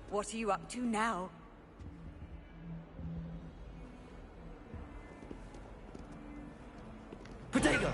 What are you up to now? Potato!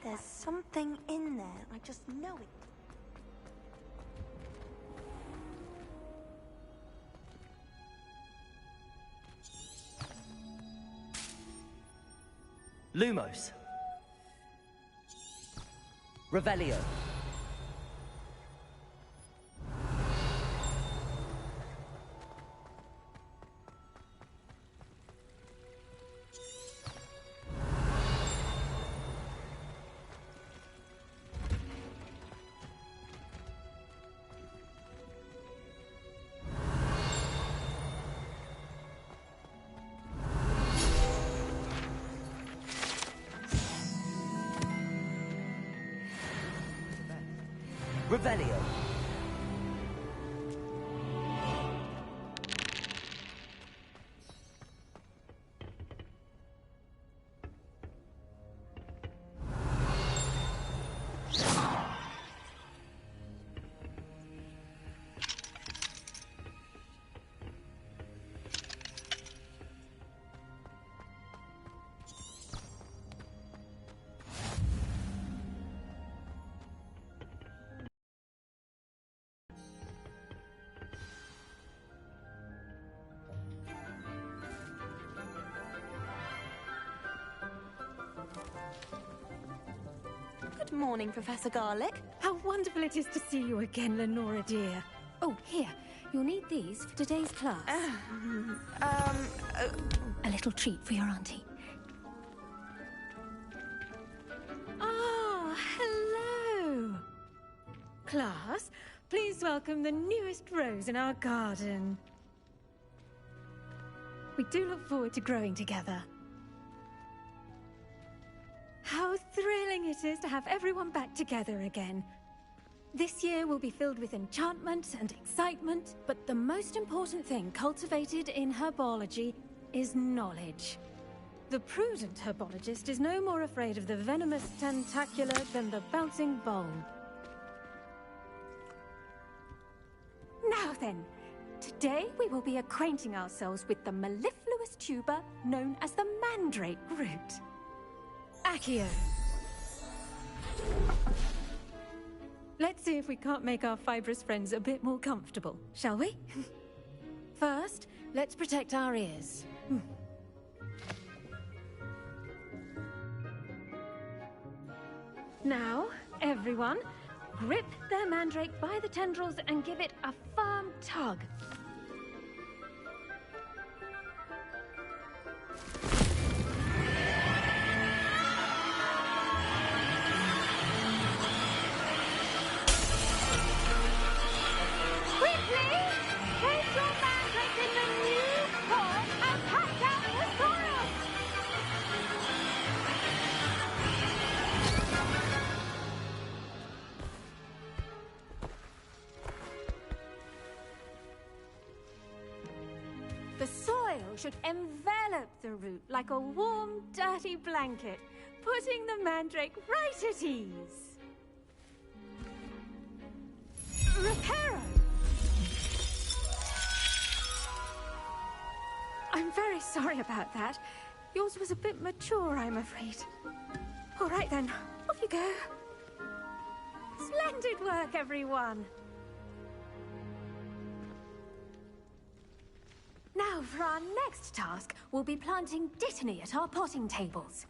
There's something in there. I just know it. Lumos. Revelio. Revelio. Good morning, Professor Garlic. How wonderful it is to see you again, Lenora dear. Oh, here. You'll need these for today's class. A little treat for your auntie. Ah, hello. Class, please welcome the newest rose in our garden. We do look forward to growing together. How thrilling it is to have everyone back together again. This year will be filled with enchantment and excitement, but the most important thing cultivated in herbology is knowledge. The prudent herbologist is no more afraid of the venomous tentacular than the bouncing bulb. Now then, today we will be acquainting ourselves with the mellifluous tuber known as the mandrake root. Accio. Let's see if we can't make our fibrous friends a bit more comfortable, shall we? First, let's protect our ears. Now, everyone, grip their mandrake by the tendrils and give it a firm tug. Quickly, place your mandrake in the new form and touch oil should envelop the root like a warm, dirty blanket, putting the mandrake right at ease. Reparo! I'm very sorry about that. Yours was a bit mature, I'm afraid. All right then, off you go. Splendid work, everyone. Now, for our next task, we'll be planting Dittany at our potting tables.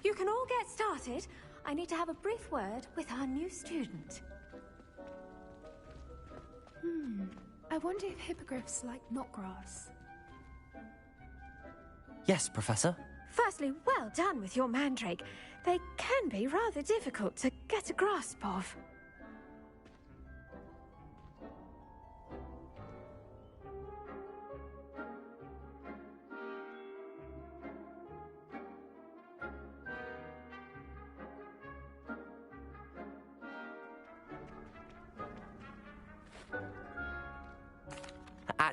You can all get started. I need to have a brief word with our new student. I wonder if hippogriffs like knotgrass. Yes, Professor. Firstly, well done with your mandrake. They can be rather difficult to get a grasp of.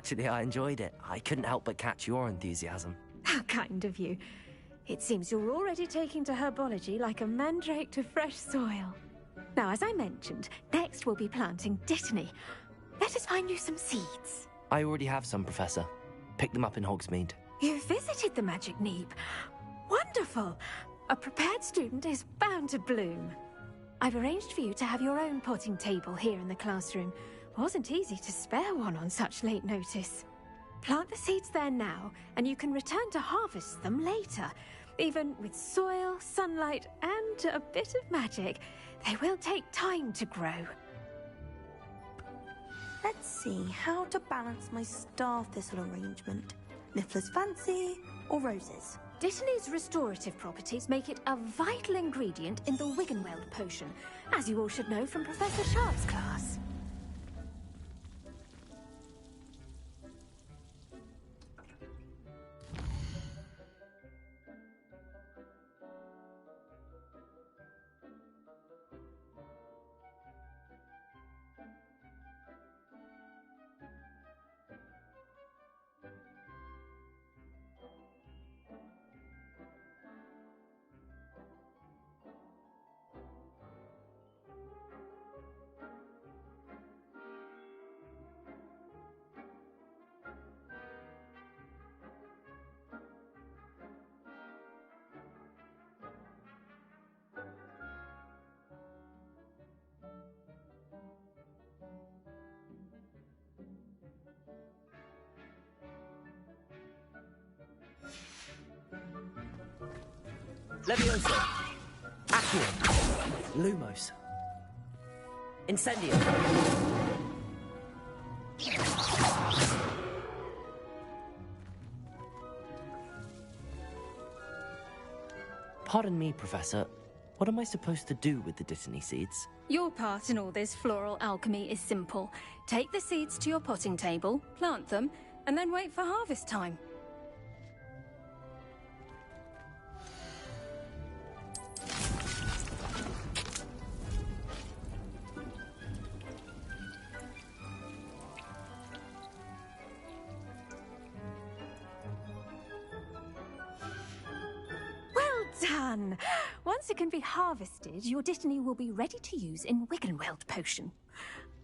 Actually, I enjoyed it. I couldn't help but catch your enthusiasm. How kind of you. It seems you're already taking to herbology like a mandrake to fresh soil. Now, as I mentioned, next we'll be planting Dittany. Let us find you some seeds. I already have some, Professor. Picked them up in Hogsmeade. You visited the Magic Neep. Wonderful! A prepared student is bound to bloom. I've arranged for you to have your own potting table here in the classroom. Wasn't easy to spare one on such late notice. Plant the seeds there now, and you can return to harvest them later. Even with soil, sunlight, and a bit of magic, they will take time to grow. Let's see how to balance my star thistle arrangement. Niffler's fancy or roses? Dittany's restorative properties make it a vital ingredient in the Wiggenweld potion, as you all should know from Professor Sharp's class. Levioso. Accio. Lumos. Incendio. Pardon me, Professor. What am I supposed to do with the Dittany seeds? Your part in all this floral alchemy is simple. Take the seeds to your potting table, plant them, and then wait for harvest time. Done! Once it can be harvested, your Dittany will be ready to use in Wiggenweld potion.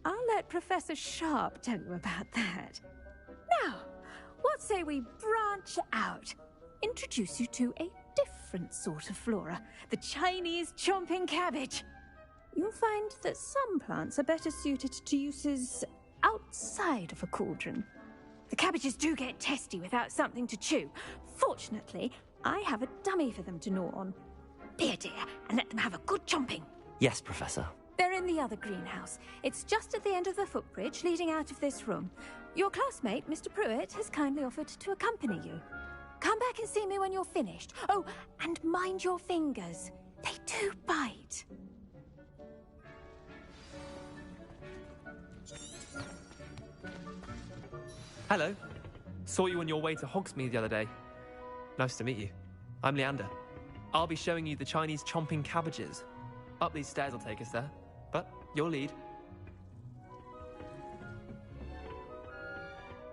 I'll let Professor Sharp tell you about that. Now, what say we branch out? Introduce you to a different sort of flora, the Chinese chomping cabbage. You'll find that some plants are better suited to uses outside of a cauldron. The cabbages do get testy without something to chew. Fortunately, I have a dummy for them to gnaw on. Be a dear and let them have a good chomping. Yes, Professor. They're in the other greenhouse. It's just at the end of the footbridge leading out of this room. Your classmate, Mr. Pruitt, has kindly offered to accompany you. Come back and see me when you're finished. Oh, and mind your fingers. They do bite. Hello. Saw you on your way to Hogsmeade the other day. Nice to meet you. I'm Leander. I'll be showing you the Chinese chomping cabbages. Up these stairs will take us there, but you'll lead.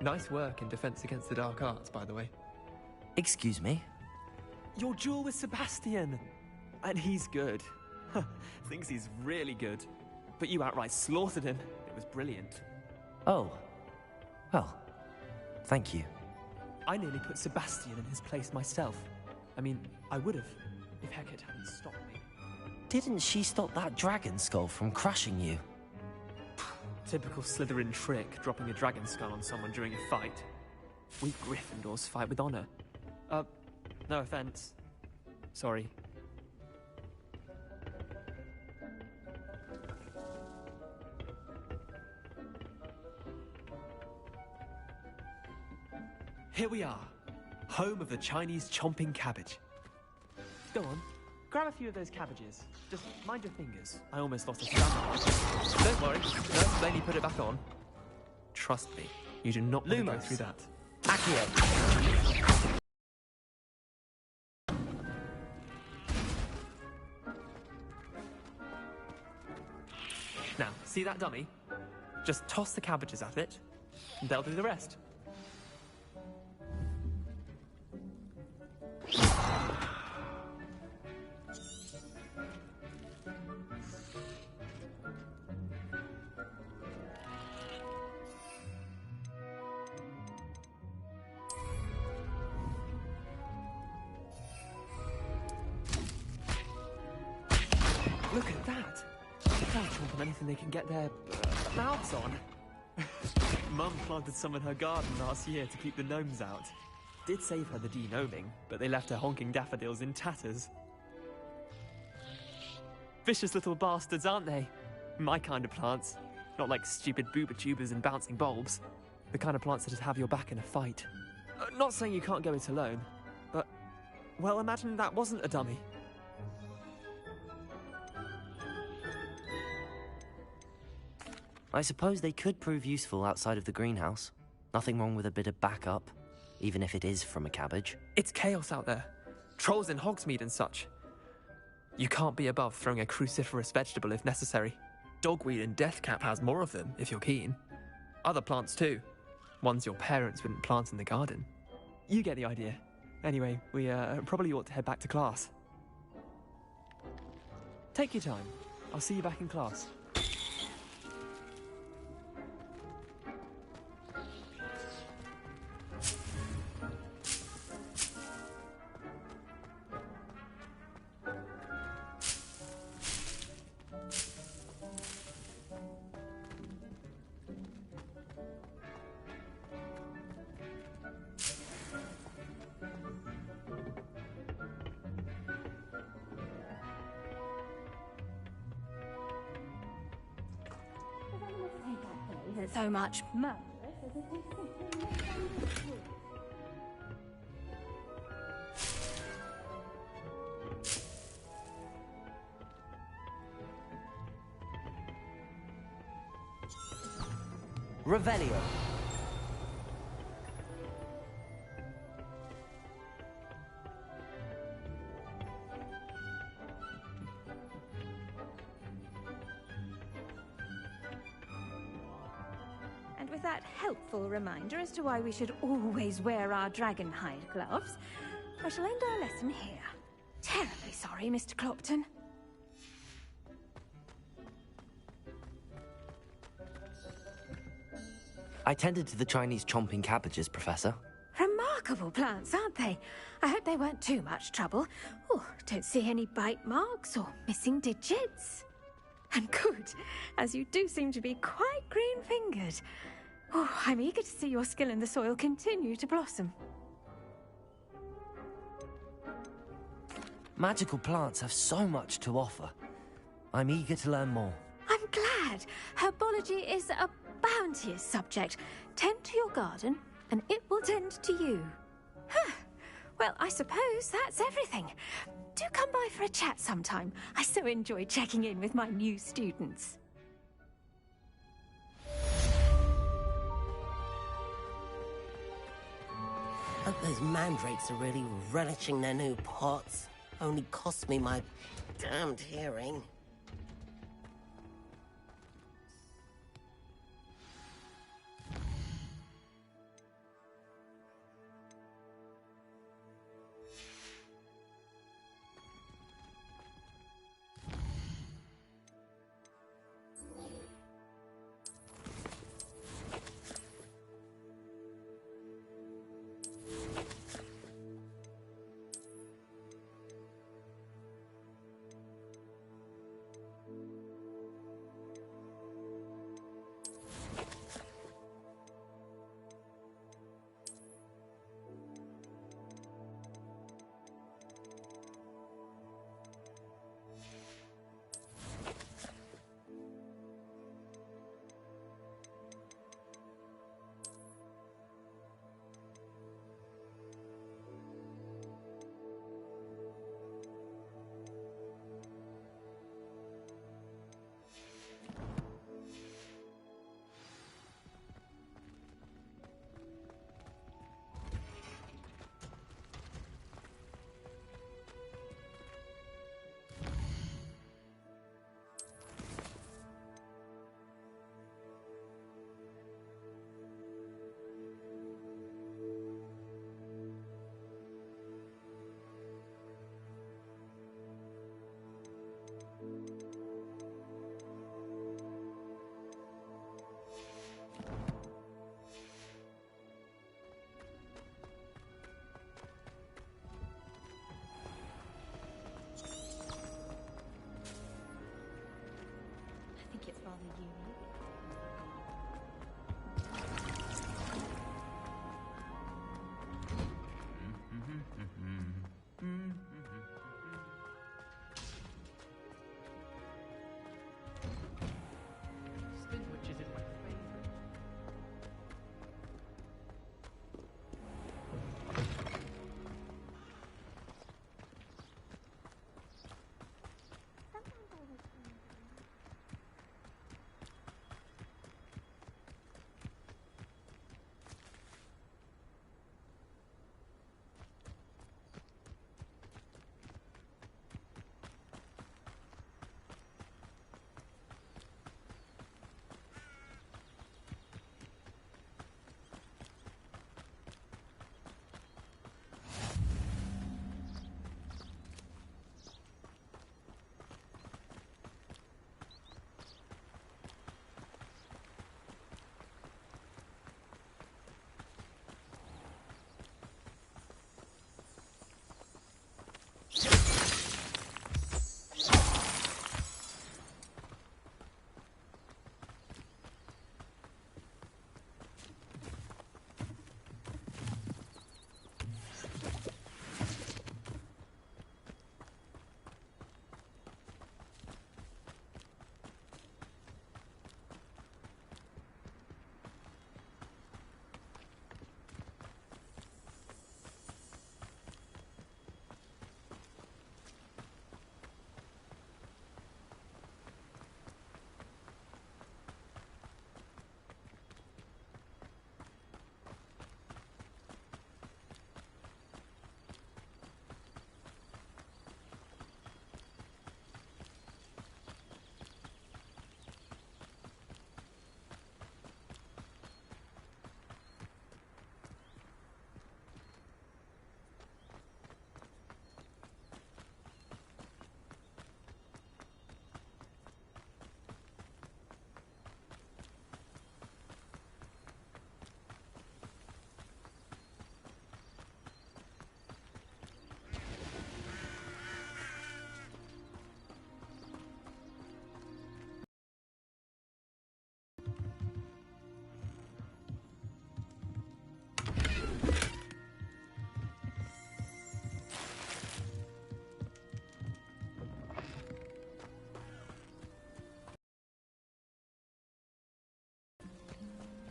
Nice work in Defense Against the Dark Arts, by the way. Excuse me? Your duel with Sebastian. And he's good. Thinks he's really good. But you outright slaughtered him. It was brilliant. Oh. Well, thank you. I nearly put Sebastian in his place myself. I mean, I would have, if Hecate hadn't stopped me. Didn't she stop that dragon skull from crushing you? Typical Slytherin trick, dropping a dragon skull on someone during a fight. We Gryffindors fight with honor. No offense. Sorry. Here we are, home of the Chinese chomping cabbage. Go on, grab a few of those cabbages. Just mind your fingers. I almost lost a stamina. Don't worry, Nurse Blaney put it back on. Trust me, you do not want to go through that. Accio. Now, see that dummy? Just toss the cabbages at it, and they'll do the rest. Look at that! They'll chomp on anything they can get their mouths on. Mum planted some in her garden last year to keep the gnomes out. Did save her the de-gnoming, but they left her honking daffodils in tatters. Vicious little bastards, aren't they? My kind of plants. Not like stupid booba tubers and bouncing bulbs. The kind of plants that just have your back in a fight. Not saying you can't go it alone, but... well, imagine that wasn't a dummy. I suppose they could prove useful outside of the greenhouse. Nothing wrong with a bit of backup, even if it is from a cabbage. It's chaos out there. Trolls in Hogsmeade and such. You can't be above throwing a cruciferous vegetable if necessary. Dogweed and deathcap has more of them, if you're keen. Other plants too. Ones your parents wouldn't plant in the garden. You get the idea. Anyway, we probably ought to head back to class. Take your time. I'll see you back in class. So much murderous as it is Revelio. And with that helpful reminder as to why we should always wear our dragon hide gloves, I shall end our lesson here. Terribly sorry, Mr. Clopton. I tended to the Chinese chomping cabbages, Professor. Remarkable plants, aren't they? I hope they weren't too much trouble. Oh, don't see any bite marks or missing digits. And good, as you do seem to be quite green-fingered. Oh, I'm eager to see your skill in the soil continue to blossom. Magical plants have so much to offer. I'm eager to learn more. I'm glad. Herbology is a bounteous subject. Tend to your garden, and it will tend to you. Huh. Well, I suppose that's everything. Do come by for a chat sometime. I so enjoy checking in with my new students. Hope those mandrakes are really relishing their new pots. Only cost me my damned hearing.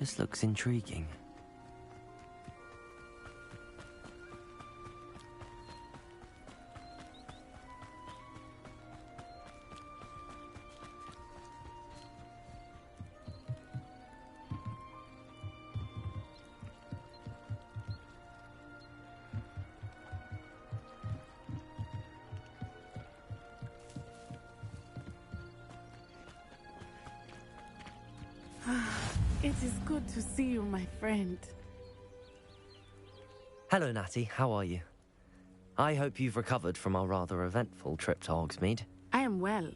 This looks intriguing. It is good to see you, my friend. Hello, Natty. How are you? I hope you've recovered from our rather eventful trip to Hogsmeade. I am well,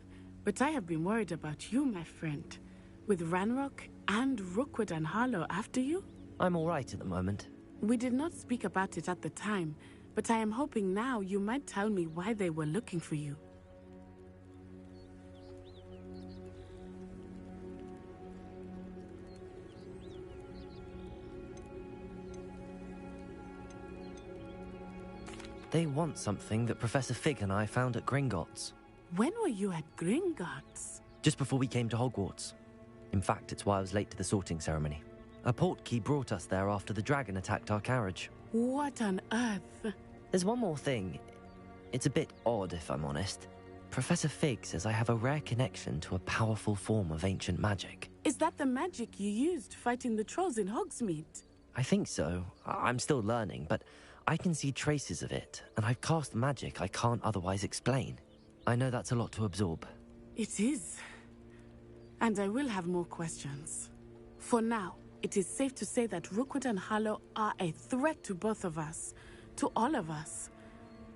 but I have been worried about you, my friend. With Ranrock and Rookwood and Harlow after you? I'm all right at the moment. We did not speak about it at the time, but I am hoping now you might tell me why they were looking for you. They want something that Professor Fig and I found at Gringotts. When were you at Gringotts? Just before we came to Hogwarts. In fact, it's why I was late to the sorting ceremony. A portkey brought us there after the dragon attacked our carriage. What on earth? There's one more thing. It's a bit odd, if I'm honest. Professor Fig says I have a rare connection to a powerful form of ancient magic. Is that the magic you used fighting the trolls in Hogsmeade? I think so. I'm still learning, but I can see traces of it, and I've cast magic I can't otherwise explain. I know that's a lot to absorb. It is. And I will have more questions. For now, it is safe to say that Rookwood and Harlow are a threat to both of us. To all of us.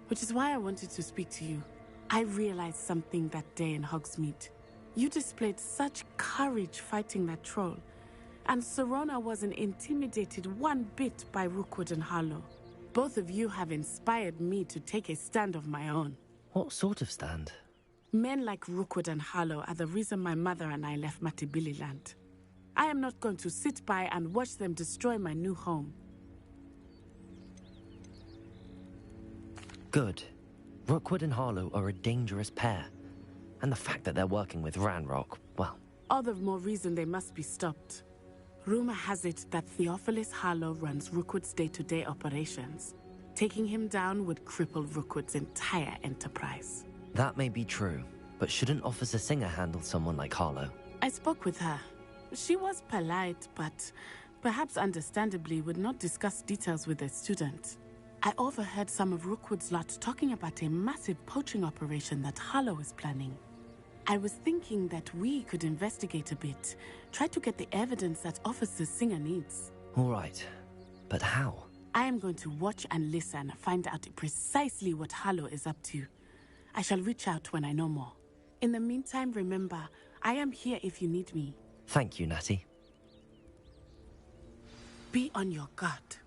Which is why I wanted to speak to you. I realized something that day in Hogsmeade. You displayed such courage fighting that troll. And Serona wasn't intimidated one bit by Rookwood and Harlow. Both of you have inspired me to take a stand of my own. What sort of stand? Men like Rookwood and Harlow are the reason my mother and I left Matabeleland. I am not going to sit by and watch them destroy my new home. Good. Rookwood and Harlow are a dangerous pair. And the fact that they're working with Ranrock, well... All the more reason they must be stopped. Rumor has it that Theophilus Harlow runs Rookwood's day-to-day operations. Taking him down would cripple Rookwood's entire enterprise. That may be true, but shouldn't Officer Singer handle someone like Harlow? I spoke with her. She was polite, but perhaps understandably would not discuss details with a student. I overheard some of Rookwood's lot talking about a massive poaching operation that Harlow is planning. I was thinking that we could investigate a bit, try to get the evidence that Officer Singer needs. All right, but how? I am going to watch and listen, find out precisely what Harlow is up to. I shall reach out when I know more. In the meantime, remember, I am here if you need me. Thank you, Natty. Be on your guard.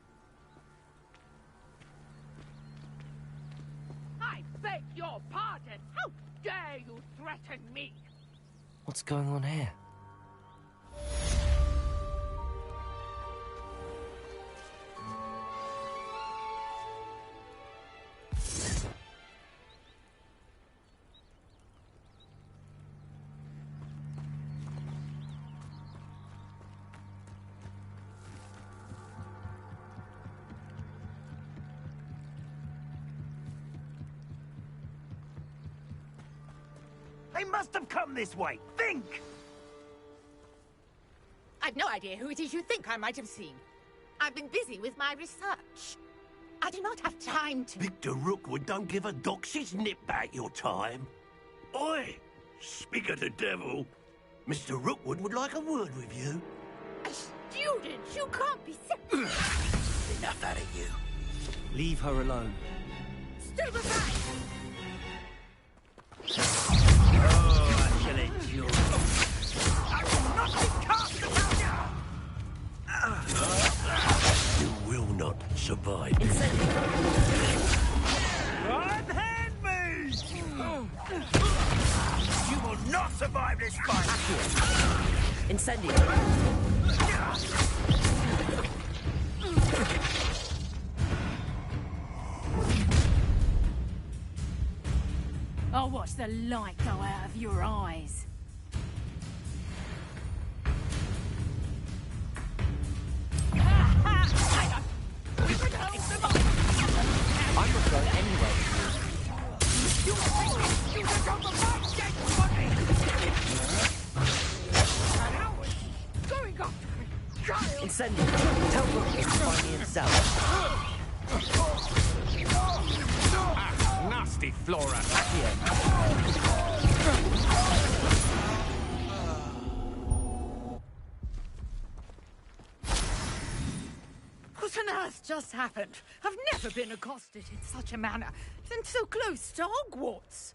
I beg your pardon! How dare you threaten me? What's going on here? They must have come this way. Think! I've no idea who it is you think I might have seen. I've been busy with my research. I do not have time to... Victor Rookwood don't give a doxy's nip back your time. Oi! Speak of the devil. Mr. Rookwood would like a word with you. A student? You can't be serious. Enough out of you. Leave her alone. Still beside! Oh, I shall endure. I will not be cast about you! You will not survive. Unhand me! You will not survive this fight! Incendio. I'll watch the light go out of your eyes. go anywhere. You think this student of the fight gets money? An hour going after me, child! Incendio, tell Rookwood to find me himself. Nasty Flora. Accio. What on earth just happened? I've never been accosted in such a manner, and so close to Hogwarts.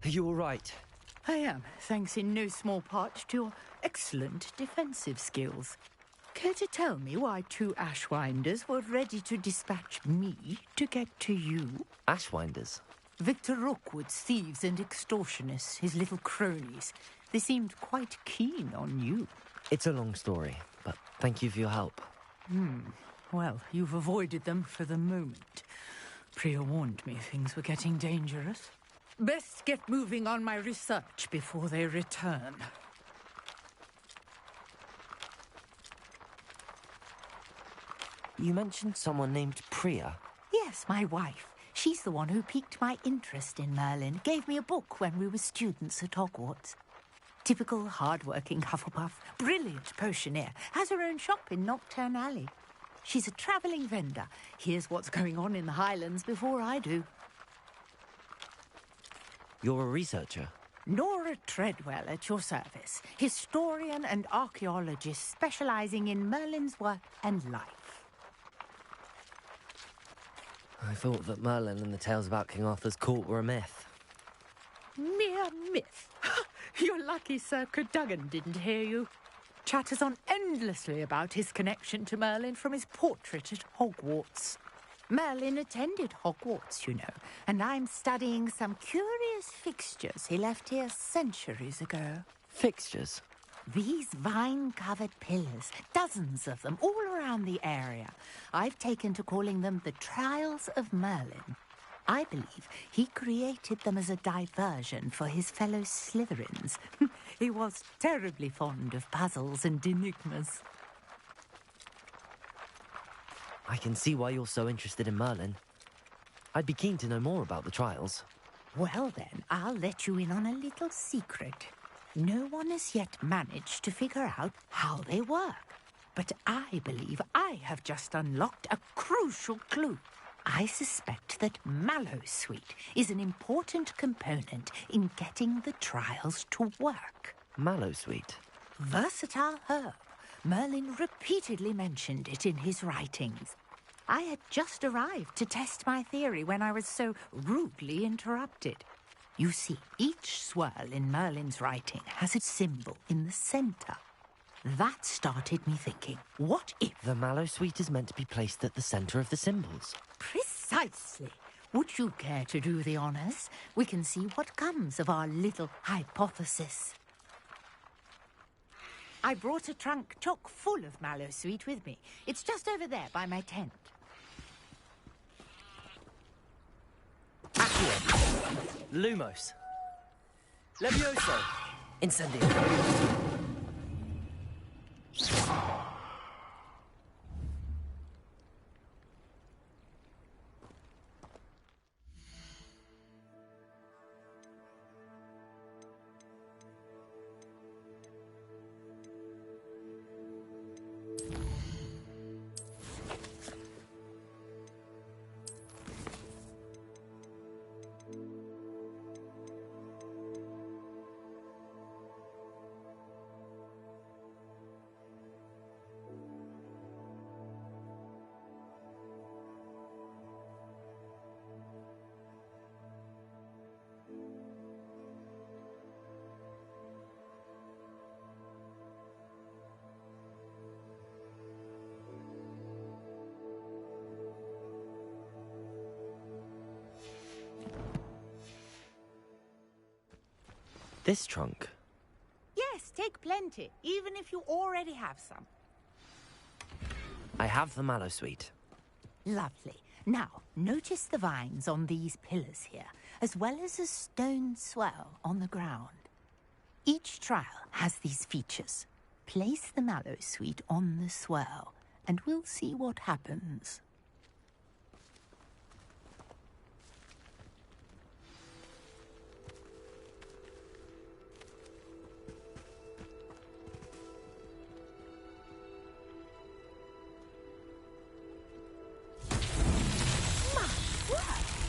Are you all right? I am, thanks in no small part to your excellent defensive skills. Care to tell me why two Ashwinders were ready to dispatch me to get to you? Ashwinders? Victor Rookwood's thieves and extortionists, his little cronies. They seemed quite keen on you. It's a long story, but thank you for your help. Well, you've avoided them for the moment. Priya warned me things were getting dangerous. Best get moving on my research before they return. You mentioned someone named Priya. Yes, my wife. She's the one who piqued my interest in Merlin. Gave me a book when we were students at Hogwarts. Typical hard-working Hufflepuff. Brilliant potioneer. Has her own shop in Nocturne Alley. She's a travelling vendor. Hears what's going on in the Highlands before I do. You're a researcher? Nora Treadwell at your service. Historian and archaeologist specialising in Merlin's work and life. I thought that Merlin and the tales about King Arthur's court were a myth. Mere myth. You're lucky Sir Cadogan didn't hear you. Chatters on endlessly about his connection to Merlin from his portrait at Hogwarts. Merlin attended Hogwarts, you know, and I'm studying some curious fixtures he left here centuries ago. Fixtures? These vine-covered pillars, dozens of them, all around the area. I've taken to calling them the Trials of Merlin. I believe he created them as a diversion for his fellow Slytherins. He was terribly fond of puzzles and enigmas. I can see why you're so interested in Merlin. I'd be keen to know more about the trials. Well then, I'll let you in on a little secret. No one has yet managed to figure out how they work. But I believe I have just unlocked a crucial clue. I suspect that Mallowsweet is an important component in getting the trials to work. Mallowsweet? Versatile herb. Merlin repeatedly mentioned it in his writings. I had just arrived to test my theory when I was so rudely interrupted. You see, each swirl in Merlin's writing has its symbol in the centre. That started me thinking, what if... The Mallowsweet is meant to be placed at the centre of the symbols. Precisely. Would you care to do the honours? We can see what comes of our little hypothesis. I brought a trunk chock full of Mallowsweet with me. It's just over there by my tent. Accio. Lumos. Levioso. Incendio. This trunk? Yes, take plenty, even if you already have some. I have the Mallowsweet. Lovely. Now, notice the vines on these pillars here, as well as a stone swell on the ground. Each trial has these features. Place the mallow sweet on the swirl, and we'll see what happens.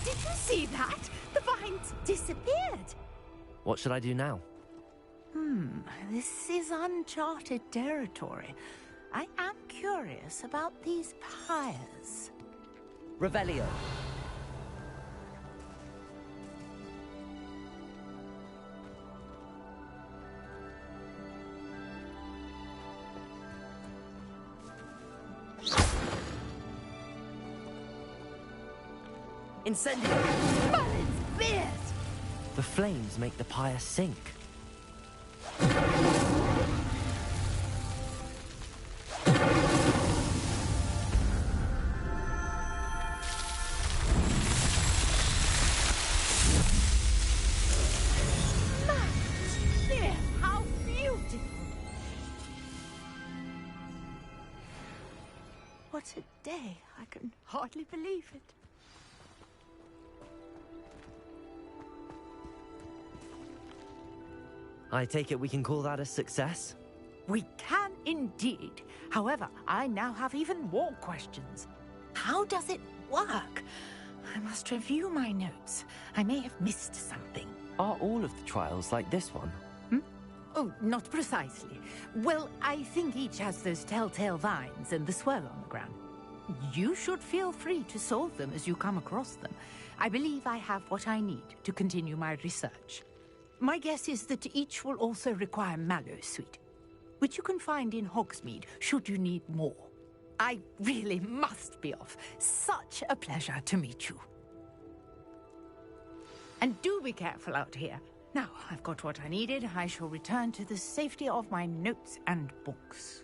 Did you see that? The vines disappeared. What should I do now? This is uncharted territory. I am curious about these pyres. Revelio. Incendio! Merlin's beard! The flames make the pyre sink. How beautiful! What a day. I can hardly believe it. I take it we can call that a success? We can indeed. However, I now have even more questions. How does it work? I must review my notes. I may have missed something. Are all of the trials like this one? Oh, not precisely. Well, I think each has those telltale vines and the swirl on the ground. You should feel free to solve them as you come across them. I believe I have what I need to continue my research. My guess is that each will also require mallow sweet, which you can find in Hogsmeade should you need more. I really must be off. Such a pleasure to meet you. And do be careful out here. Now, I've got what I needed. I shall return to the safety of my notes and books.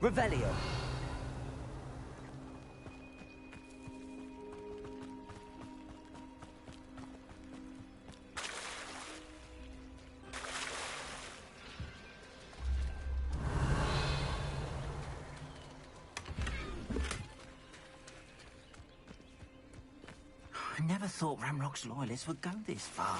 Revelio. I never thought Ramrock's loyalists would go this far.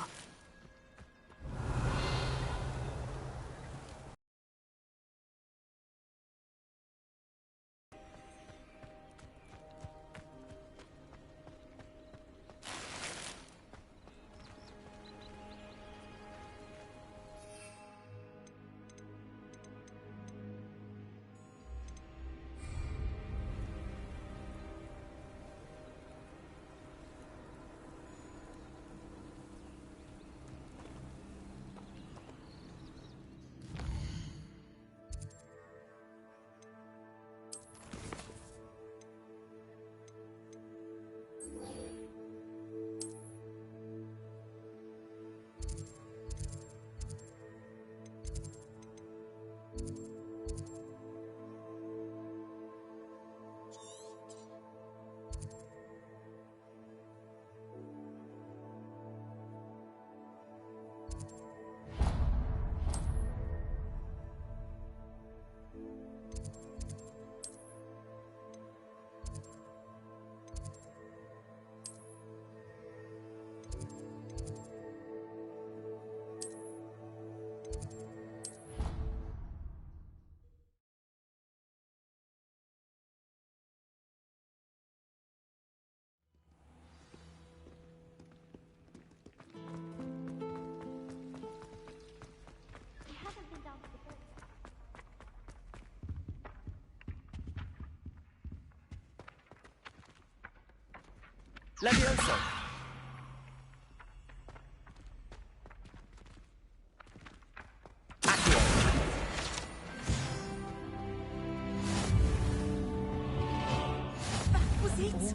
Levioso.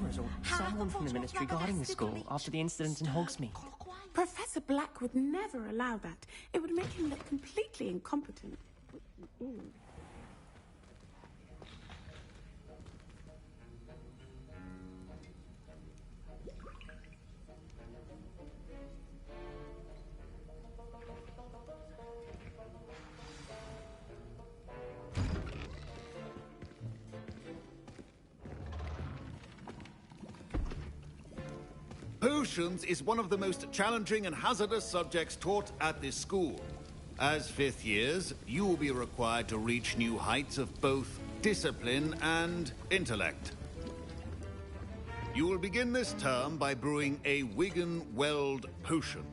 cameras or someone from the Ministry guarding the school after the incident in Hogsmeade. Professor Black would never allow that. It would make him look completely incompetent. Ooh. Potions is one of the most challenging and hazardous subjects taught at this school. As fifth years, you will be required to reach new heights of both discipline and intellect. You will begin this term by brewing a Wigan-Weld potion.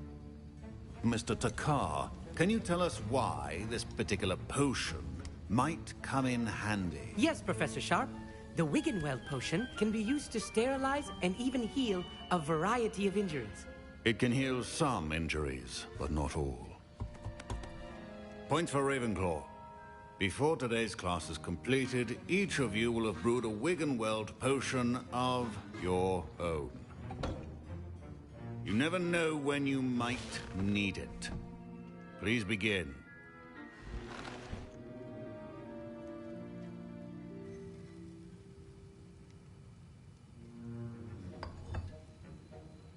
Mr. Takar, can you tell us why this particular potion might come in handy? Yes, Professor Sharp. The Wigan-Weld potion can be used to sterilize and even heal a variety of injuries. It can heal some injuries, but not all. Point for Ravenclaw. Before today's class is completed, each of you will have brewed a Wigan-Weld potion of your own. You never know when you might need it. Please begin.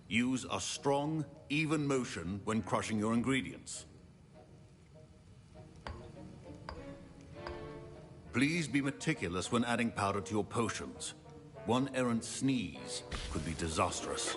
Use a strong, even motion when crushing your ingredients. Please be meticulous when adding powder to your potions. One errant sneeze could be disastrous.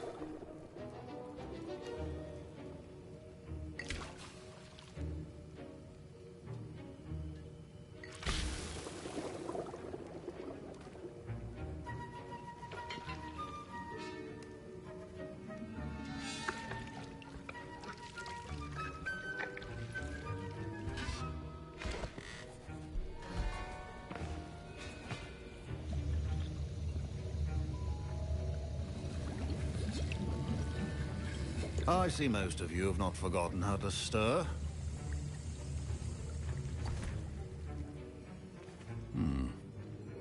I see most of you have not forgotten how to stir.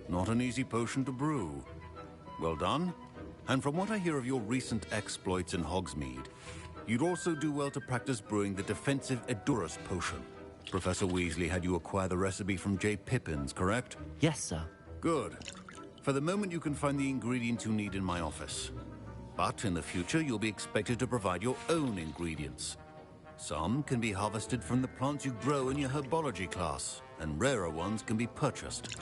Not an easy potion to brew. Well done. And from what I hear of your recent exploits in Hogsmeade, you'd also do well to practice brewing the defensive Edurus potion. Professor Weasley had you acquire the recipe from J. Pippin's, correct? Yes, sir. Good. For the moment, you can find the ingredients you need in my office. But in the future, you'll be expected to provide your own ingredients. Some can be harvested from the plants you grow in your herbology class, and rarer ones can be purchased.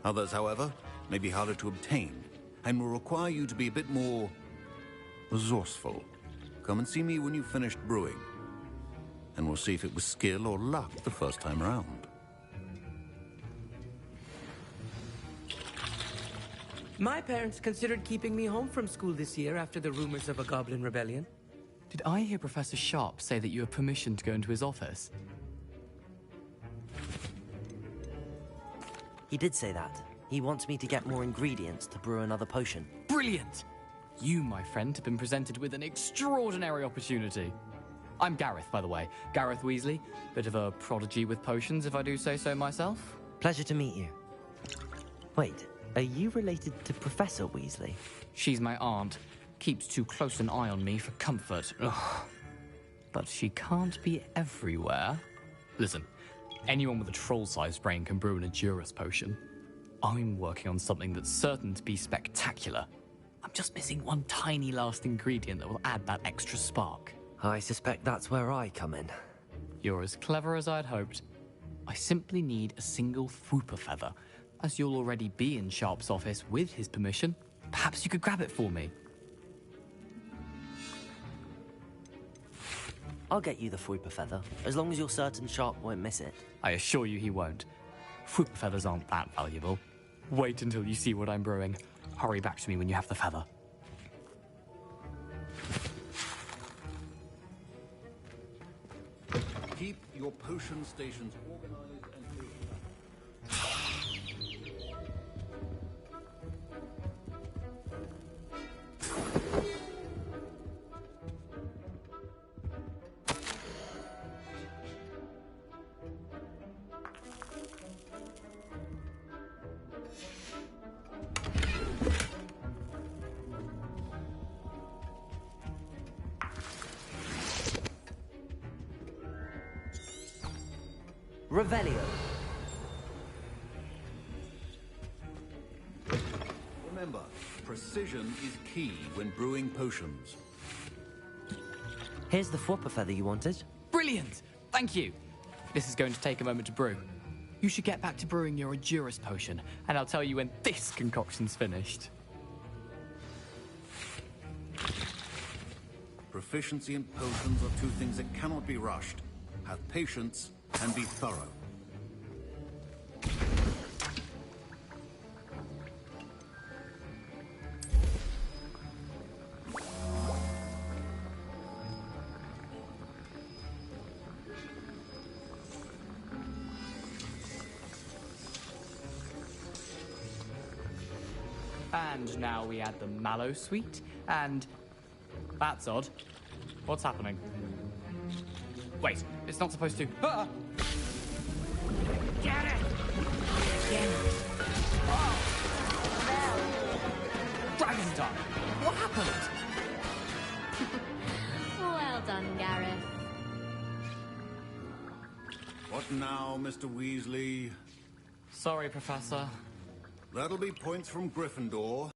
Others, however, may be harder to obtain, and will require you to be a bit more resourceful. Come and see me when you've finished brewing, and we'll see if it was skill or luck the first time round. My parents considered keeping me home from school this year after the rumors of a goblin rebellion. Did I hear Professor Sharp say that you have permission to go into his office? He did say that. He wants me to get more ingredients to brew another potion. Brilliant! You, my friend, have been presented with an extraordinary opportunity. I'm Gareth, by the way. Gareth Weasley. Bit of a prodigy with potions, if I do say so myself. Pleasure to meet you. Wait, are you related to Professor Weasley? She's my aunt. Keeps too close an eye on me for comfort. Ugh. But she can't be everywhere. Listen, anyone with a troll-sized brain can brew an Edurus potion. I'm working on something that's certain to be spectacular. I'm just missing one tiny last ingredient that will add that extra spark. I suspect that's where I come in. You're as clever as I'd hoped. I simply need a single Fwooper feather. As you'll already be in Sharp's office with his permission, perhaps you could grab it for me. I'll get you the Fwooper feather, as long as you're certain Sharp won't miss it. I assure you he won't. Fwooper feathers aren't that valuable. Wait until you see what I'm brewing. Hurry back to me when you have the feather. Keep your potion stations organized and Revelio. Remember, precision is key when brewing potions. Here's the Fwopper feather you wanted. Brilliant! Thank you. This is going to take a moment to brew. You should get back to brewing your Adurus potion, and I'll tell you when this concoction's finished. Proficiency in potions are two things that cannot be rushed. Have patience and be thorough. And now we add the mallow sweet, and... That's odd. What's happening? Wait, it's not supposed to... Ah! Get it! Oh! Dragon time! What happened? Well done, Gareth. What now, Mr. Weasley? Sorry, Professor. That'll be points from Gryffindor.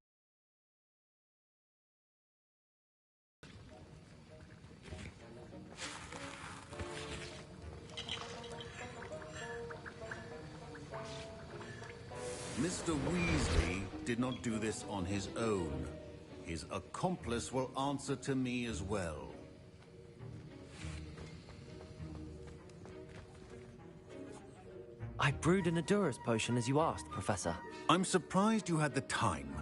Mr. Weasley did not do this on his own. His accomplice will answer to me as well. I brewed an Adurus potion as you asked, Professor. I'm surprised you had the time.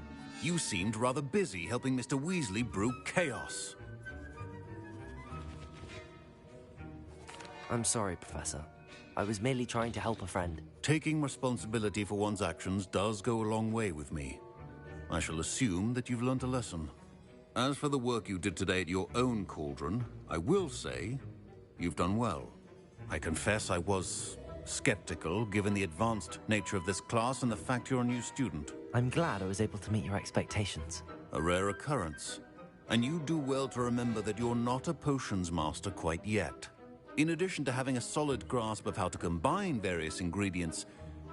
You seemed rather busy helping Mr. Weasley brew chaos. I'm sorry, Professor. I was merely trying to help a friend. Taking responsibility for one's actions does go a long way with me. I shall assume that you've learnt a lesson. As for the work you did today at your own cauldron, I will say you've done well. I confess I was skeptical, given the advanced nature of this class and the fact you're a new student. I'm glad I was able to meet your expectations. A rare occurrence. And you do well to remember that you're not a potions master quite yet. In addition to having a solid grasp of how to combine various ingredients,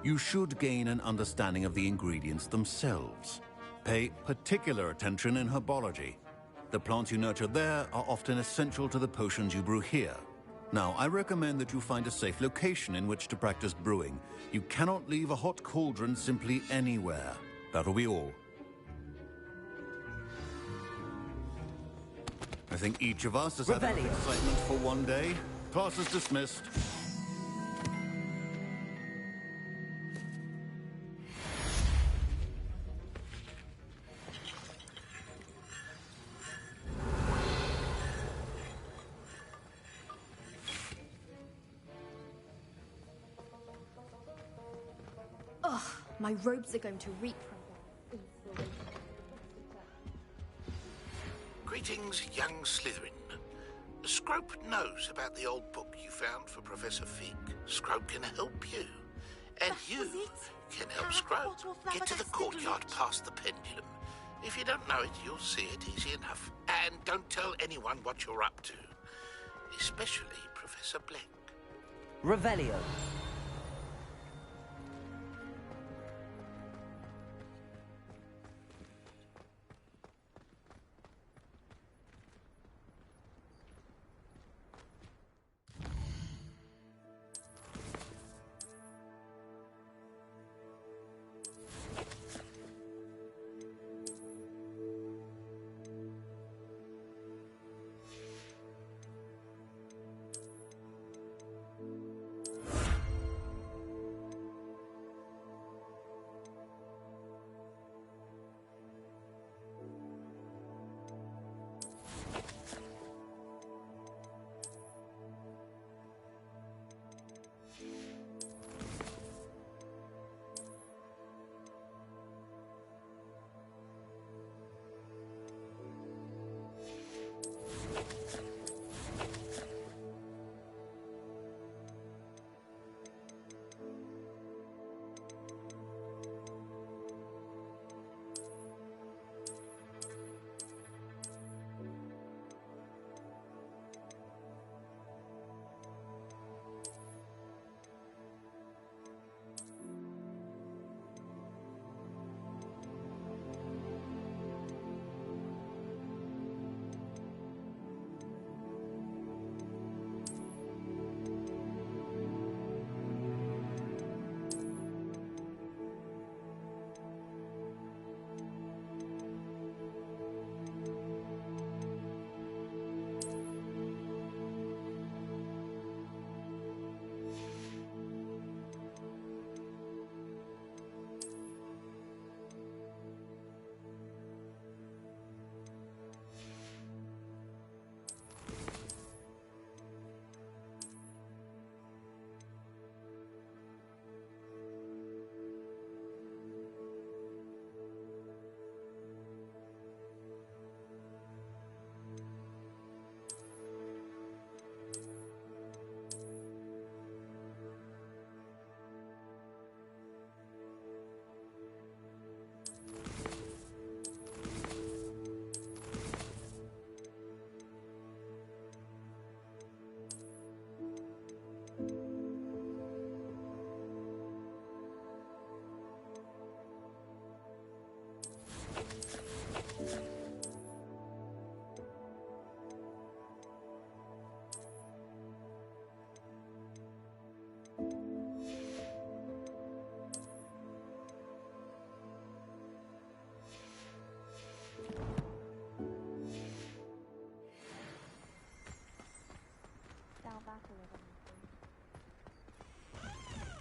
you should gain an understanding of the ingredients themselves. Pay particular attention in herbology. The plants you nurture there are often essential to the potions you brew here. Now, I recommend that you find a safe location in which to practice brewing. You cannot leave a hot cauldron simply anywhere. That'll be all. I think each of us has had enough excitement for one day. Class is dismissed. Ugh, my robes are going to reek from that. Greetings, young Slytherin. Scrope knows about the old book you found for Professor Fig. Scrope can help you. And you can help Scrope. Get to the courtyard past the pendulum. If you don't know it, you'll see it easy enough. And don't tell anyone what you're up to. Especially Professor Black. Revelio.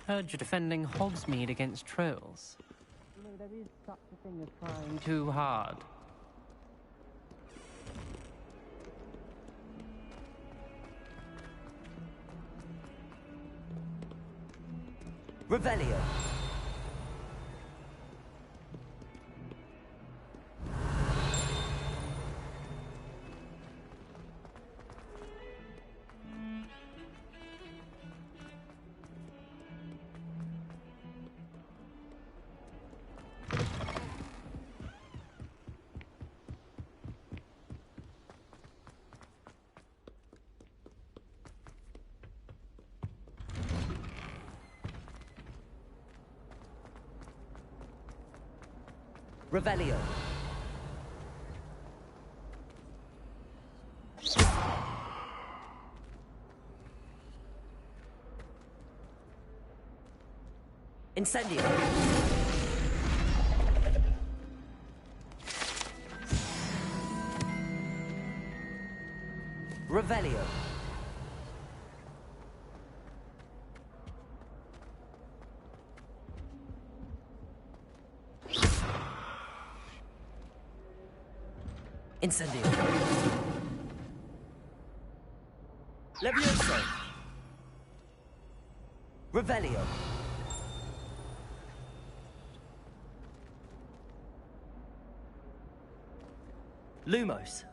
Heard you're defending Hogsmeade against trolls. You know, there is such a thing as trying too hard. Revelio. Revelio. Incendio. Revelio. Incendio. Levioso. Revelio. Lumos.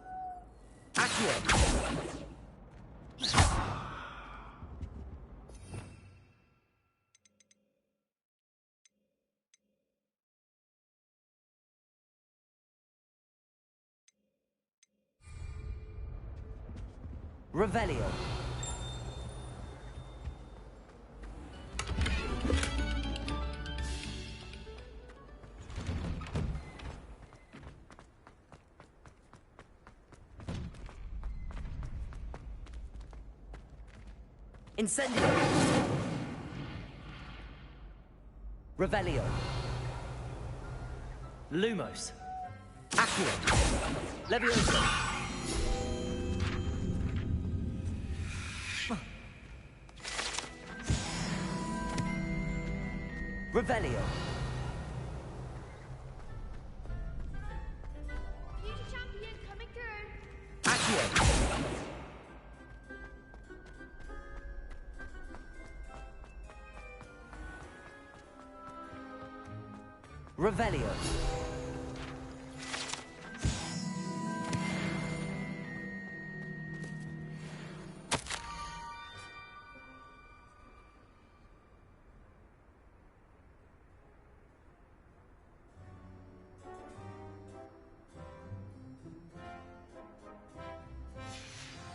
Accio. Revelio. Incendio. Revelio. Lumos. Accio. Levioso. Revelio. Future champion coming through. Accio. Revelio.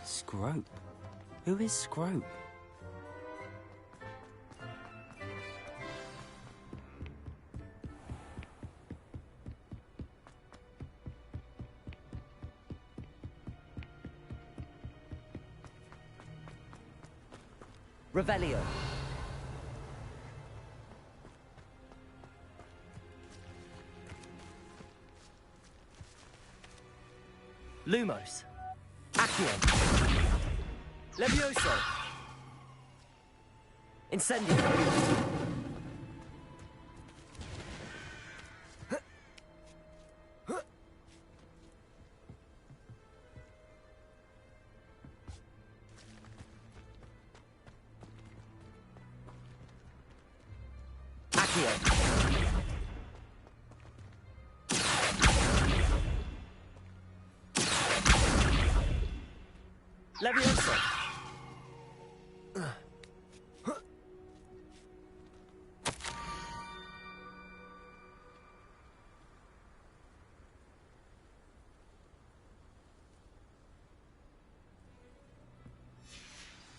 Scrope? Who is Scrope? Revelio. Lumos. Accio. Levioso. Incendio. Levioso.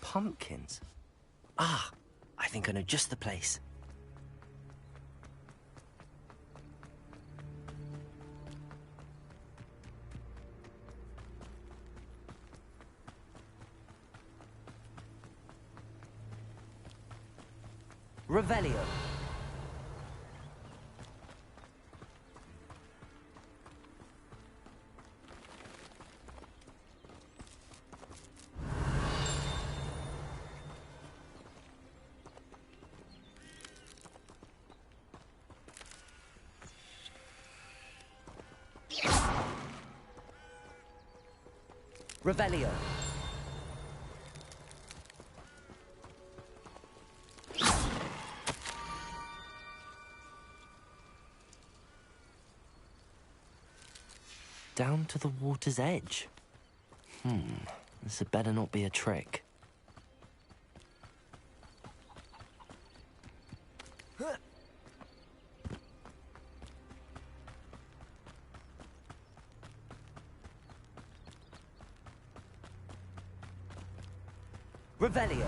Pumpkins? Ah, I think I know just the place. Revelio. Revelio. Down to the water's edge. This had better not be a trick. Revelio.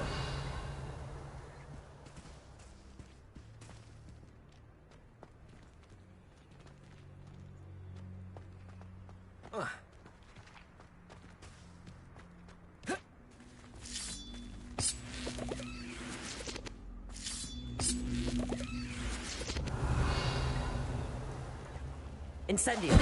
Incendio.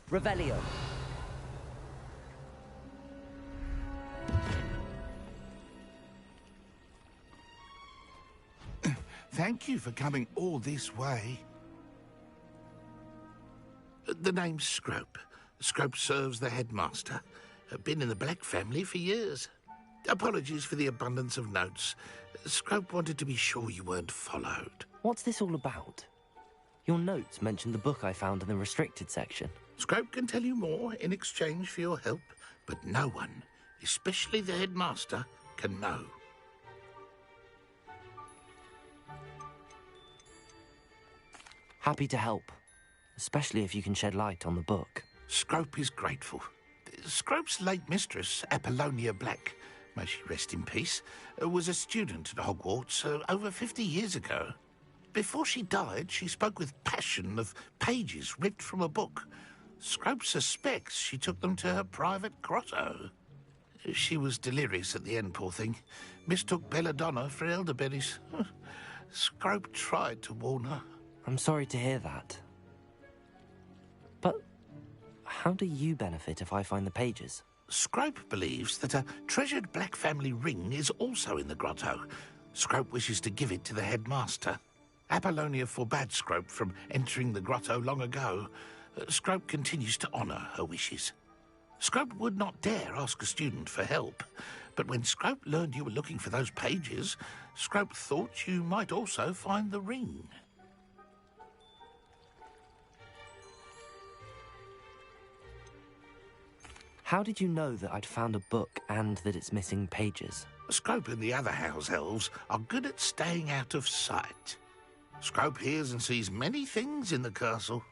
Revelio. Thank you for coming all this way. The name's Scrope. Scrope serves the headmaster. Been in the Black family for years. Apologies for the abundance of notes. Scrope wanted to be sure you weren't followed. What's this all about? Your notes mentioned the book I found in the restricted section. Scrope can tell you more in exchange for your help, but no one, especially the headmaster, can know. Happy to help, especially if you can shed light on the book. Scrope is grateful. Scrope's late mistress, Apollonia Black, may she rest in peace, was a student at Hogwarts over 50 years ago. Before she died, she spoke with passion of pages ripped from a book. Scrope suspects she took them to her private grotto. She was delirious at the end, poor thing. Mistook belladonna for elderberries. Scrope tried to warn her. I'm sorry to hear that. But how do you benefit if I find the pages? Scrope believes that a treasured Black family ring is also in the grotto. Scrope wishes to give it to the headmaster. Apollonia forbade Scrope from entering the grotto long ago. Scrope continues to honour her wishes. Scrope would not dare ask a student for help, but when Scrope learned you were looking for those pages, Scrope thought you might also find the ring. How did you know that I'd found a book and that it's missing pages? Scrope and the other house elves are good at staying out of sight. Scrope hears and sees many things in the castle.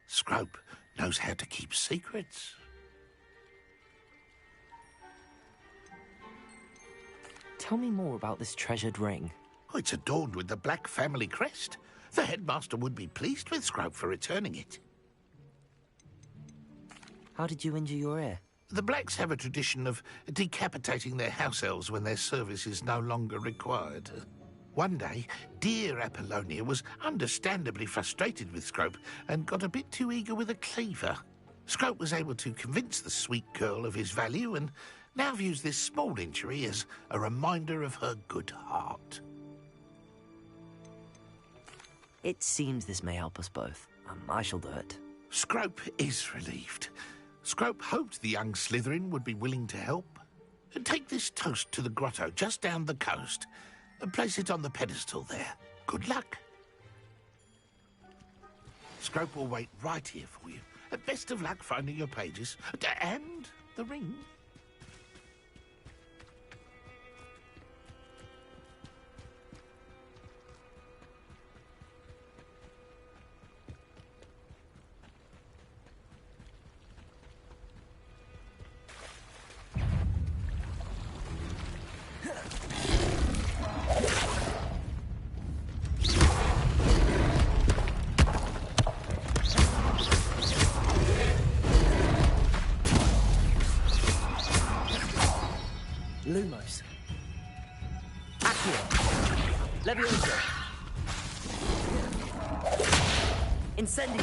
Scrope knows how to keep secrets. Tell me more about this treasured ring. Oh, it's adorned with the Black family crest. The headmaster would be pleased with Scrope for returning it. How did you injure your ear? The Blacks have a tradition of decapitating their house elves when their service is no longer required. One day, dear Apollonia was understandably frustrated with Scrope and got a bit too eager with a cleaver. Scrope was able to convince the sweet girl of his value and now views this small injury as a reminder of her good heart. It seems this may help us both. I shall do it. Scrope is relieved. Scrope hoped the young Slytherin would be willing to help. Take this toast to the grotto just down the coast and place it on the pedestal there. Good luck. Scrope will wait right here for you. Best of luck finding your pages and the ring. Lumos. Accio. Levioso. Incendio.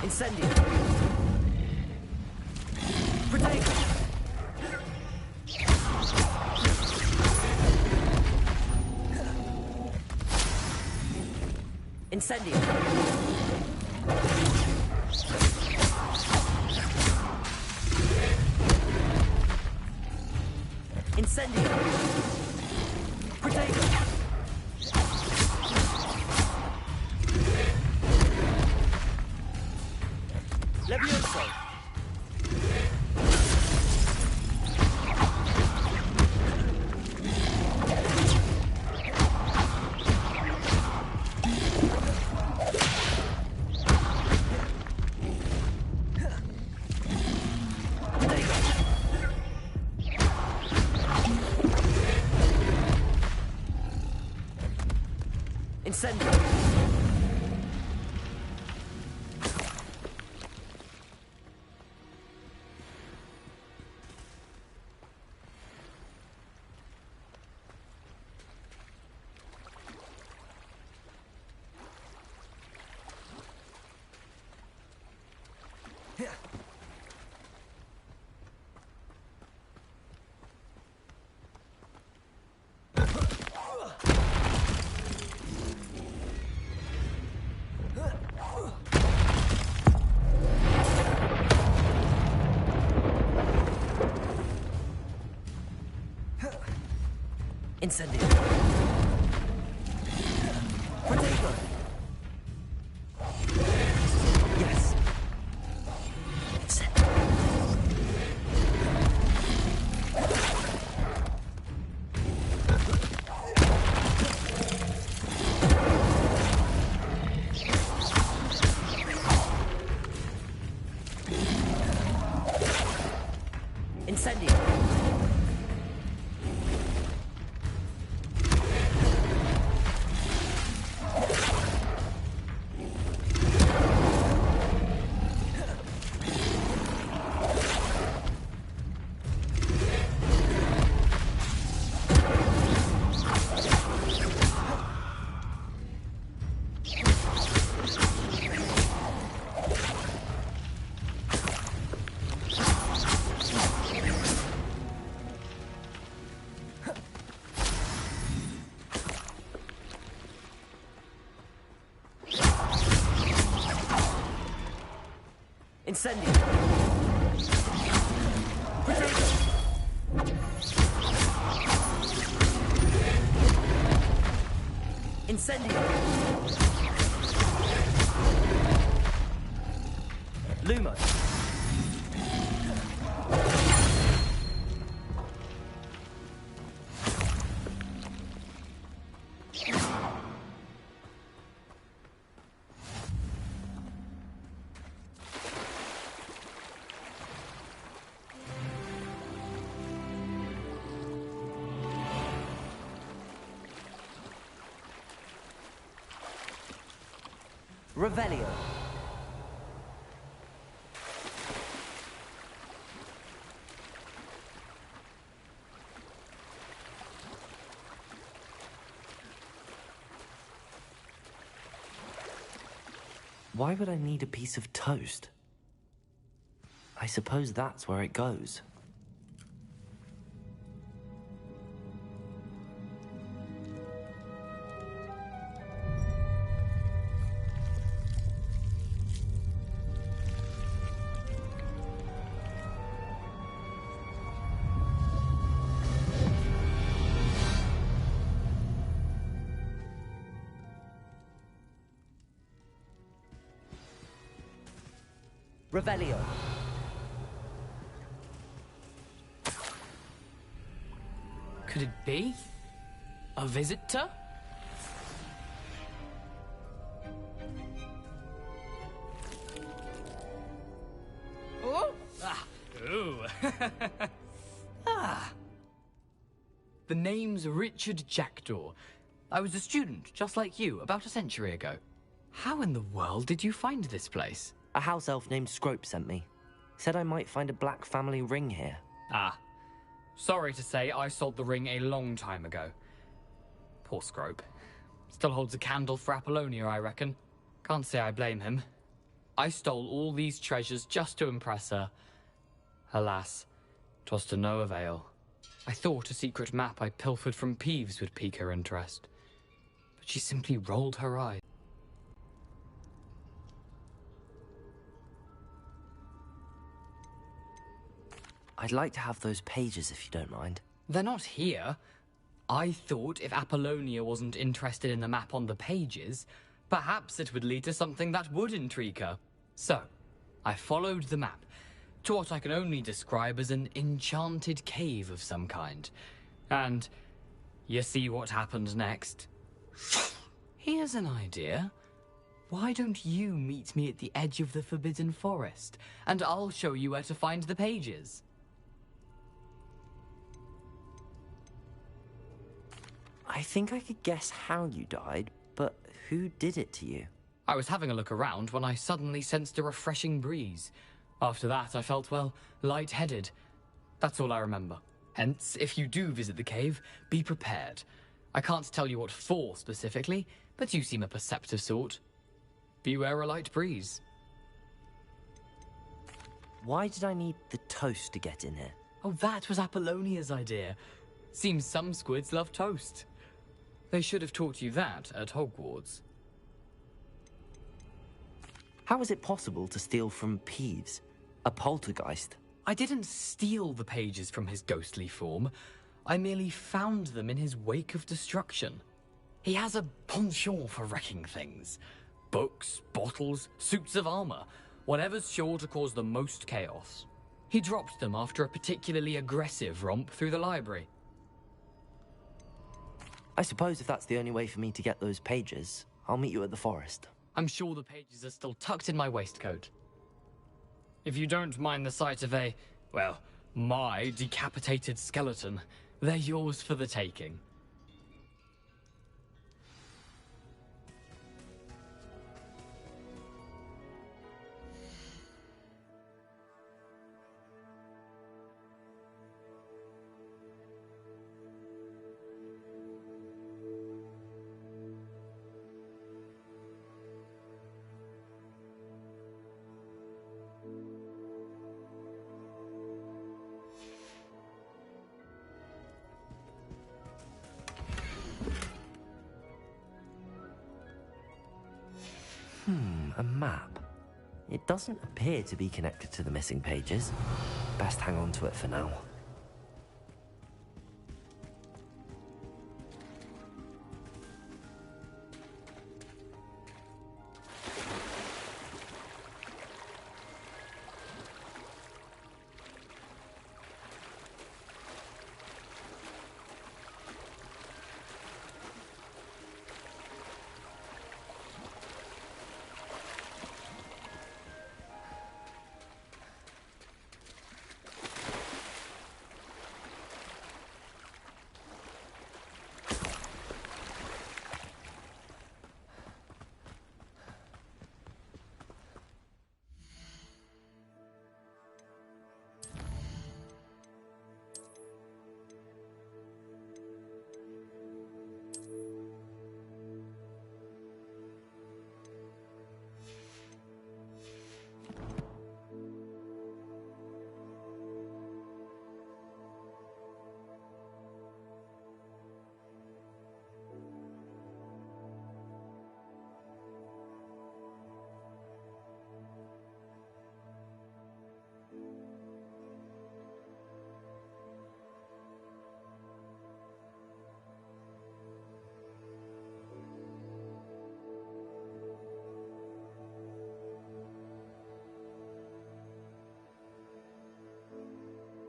Incendio. Protect. Incendio. Incendio. Protect. Levioso. Incendio. Incendio. Protego. Yes. Incendio. Incendio. Incendio! Incendio! Lumo! Revelio. Why would I need a piece of toast? I suppose that's where it goes. Revelio. Could it be? A visitor? Oh! Ah! Ooh! Ah! The name's Richard Jackdaw. I was a student, just like you, about a century ago. How in the world did you find this place? A house elf named Scrope sent me. Said I might find a black family ring here. Ah. Sorry to say, I sold the ring a long time ago. Poor Scrope. Still holds a candle for Apollonia, I reckon. Can't say I blame him. I stole all these treasures just to impress her. Alas, 'twas to no avail. I thought a secret map I pilfered from Ps5 would pique her interest. But she simply rolled her eyes. I'd like to have those pages if you don't mind. They're not here. I thought if Apollonia wasn't interested in the map on the pages, perhaps it would lead to something that would intrigue her. So, I followed the map to what I can only describe as an enchanted cave of some kind. And you see what happened next? Here's an idea. Why don't you meet me at the edge of the Forbidden Forest, and I'll show you where to find the pages. I think I could guess how you died, but who did it to you? I was having a look around when I suddenly sensed a refreshing breeze. After that, I felt, well, lightheaded. That's all I remember. Hence, if you do visit the cave, be prepared. I can't tell you what for specifically, but you seem a perceptive sort. Beware a light breeze. Why did I need the toast to get in here? Oh, that was Apollonia's idea. Seems some squids love toast. They should have taught you that at Hogwarts. How is it possible to steal from Ps5? A poltergeist? I didn't steal the pages from his ghostly form. I merely found them in his wake of destruction. He has a penchant for wrecking things. Books, bottles, suits of armor, whatever's sure to cause the most chaos. He dropped them after a particularly aggressive romp through the library. I suppose if that's the only way for me to get those pages, I'll meet you at the forest. I'm sure the pages are still tucked in my waistcoat. If you don't mind the sight of a, well, my decapitated skeleton, they're yours for the taking. A map. It doesn't appear to be connected to the missing pages. Best hang on to it for now.